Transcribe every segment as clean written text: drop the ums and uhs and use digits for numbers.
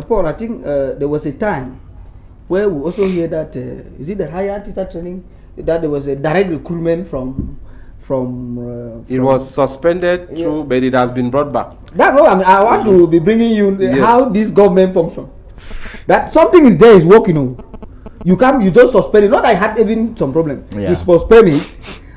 Paul, I think there was a time where we also hear that is it the higher teacher training that there was a direct recruitment from it was suspended too, but it has been brought back. That's what I want to be bringing you how this government function. That something is there is working on. You just suspend it. Not that I had even some problem. You suspend it,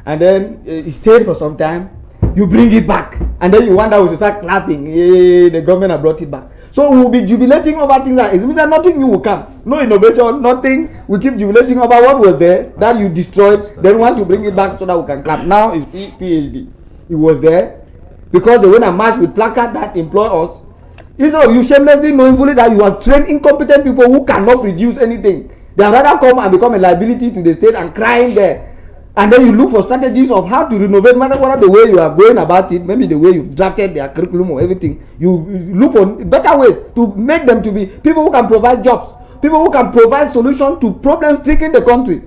and then it stayed for some time. You bring it back, and then you wonder we should start clapping. The government have brought it back. So we will be jubilating over things that it means that nothing new will come. No innovation, nothing. We keep jubilating over what was there that you destroyed. Then want to bring it back so that we can clap. Now it's PhD. It was there because they went and marched with placard that employ us. Instead of you shamelessly knowing fully that you have trained incompetent people who cannot produce anything. They have rather come and become a liability to the state and crying there. And then you look for strategies of how to renovate, no matter what the way you are going about it, maybe the way you've drafted their curriculum or everything. You look for better ways to make them to be people who can provide jobs, people who can provide solutions to problems stricken the country.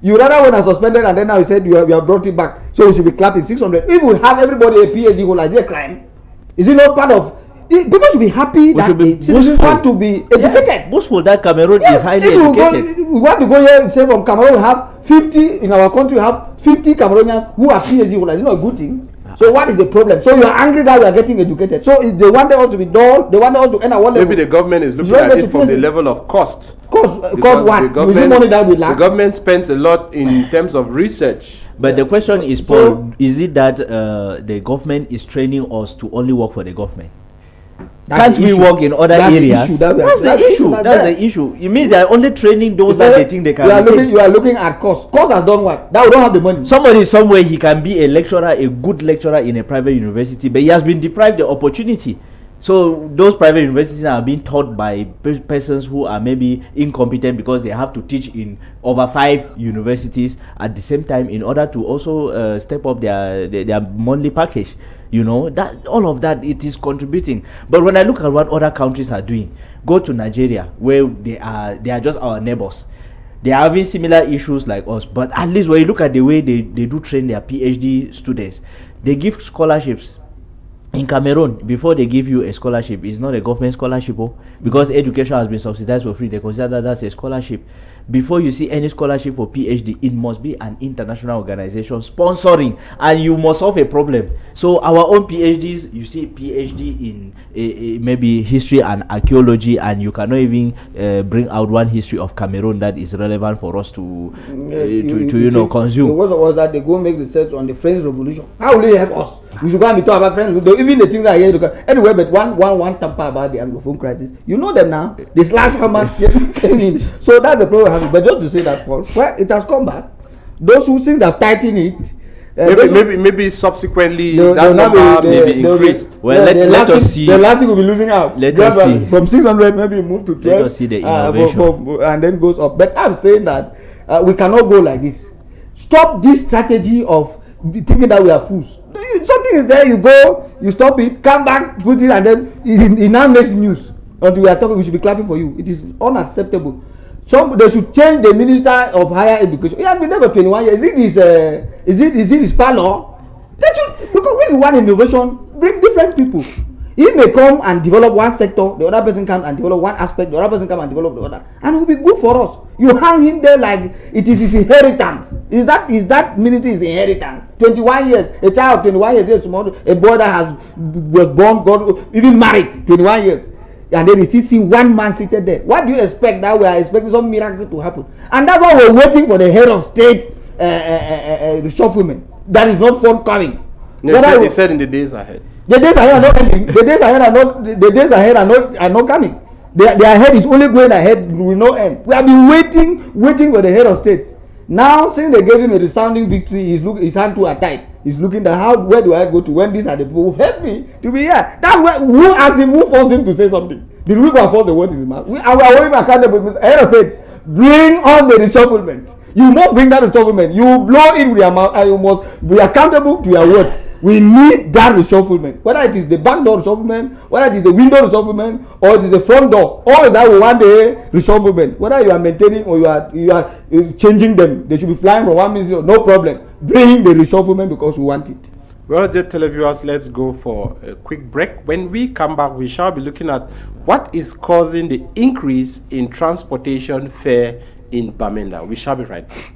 You rather want to suspend it and then now you said you have brought it back. So we should be clapping 600. If we have everybody a PhD holder, is it a crime? Is it not part of... People should be happy that citizens want to be educated. Yes, boastful that Cameroon is highly educated. We want to go here and say from Cameroon we have 50 in our country. We have 50 Cameroonians who are PhD holders. It's not a good thing. So what is the problem? So you are angry that we are getting educated. So if they want us to be dull, they want us to end at one level. Maybe the government is looking at it from the level of cost. Cost what? Using money that we lack. The government spends a lot in terms of research. But the question is, Paul, is it that the government is training us to only work for the government? Can't we work in other areas? That's the issue. That's the issue. It means they are only training those that they think they can. You are looking at cost. Cost has done what? That we don't have the money. Somebody somewhere he can be a lecturer, a good lecturer in a private university, but he has been deprived the opportunity. So those private universities are being taught by persons who are maybe incompetent because they have to teach in over 5 universities at the same time in order to also step up their monthly package. You know, that all of that, it is contributing. But when I look at what other countries are doing, go to Nigeria where they are just our neighbors. They are having similar issues like us, but at least when you look at the way they do train their PhD students, they give scholarships. In Cameroon, before they give you a scholarship, it's not a government scholarship, because education has been subsidized for free. They consider that that's a scholarship. Before you see any scholarship for PhD, it must be an international organization sponsoring, and you must solve a problem. So our own PhDs, you see PhD in maybe history and archaeology, and you cannot even bring out one history of Cameroon that is relevant for us to consume. What was that they go make research on the French Revolution? How will it help us? We should go and be talking about French. Even the things that are here anyway, but one tamper about the Anglophone crisis. You know them now. The slash Hamas came in. So that's the problem. But just to say that, Paul, well, it has come back. Those who think that tighten it. Maybe subsequently that number may be increased. Well, let us see. The last thing will be losing out. Let us see. From 600, maybe move to 12. Let us see the innovation. And then goes up. But I'm saying that we cannot go like this. Stop this strategy of thinking that we are fools. Something is there, you go, you stop it, come back, put it, and then it now makes news. Until we are talking, we should be clapping for you. It is unacceptable. They should change the Minister of Higher Education. He has been there for 21 years. Is it his parlor? They should, because when you want innovation, bring different people. He may come and develop one sector, the other person come and develop one aspect, the other person come and develop the other, and it will be good for us. You hang him there like it is his inheritance. Is that military his inheritance? 21 years, a child of 21 years, a boy that was born, got even married, 21 years. And then you still see one man seated there. What do you expect? That we are expecting some miracle to happen? And that's why we're waiting for the head of state reshufflement. That is not forthcoming. He said in the days ahead. The days ahead are not ending. The days ahead are not coming. Their head is only going ahead with no end. We have been waiting for the head of state. Now, since they gave him a resounding victory, his hand too are tight. He's looking at where do I go to when these are the people who help me to be here. That's where, who asked him, who forced him to say something? Did we go and force the words in his mouth? We are holding accountable. Head of state, bring on the reshufflement. You must bring that reshufflement. You blow it with your mouth and you must be accountable to your word. We need that reshufflement. Whether it is the back door reshufflement, whether it is the window reshufflement, or it is the front door, all that we want the reshufflement. Whether you are maintaining or you are changing them, they should be flying from one ministry. No problem. Bring the reshufflement because we want it. Well, dear televiewers, let's go for a quick break. When we come back, we shall be looking at what is causing the increase in transportation fare in Bamenda. We shall be right back.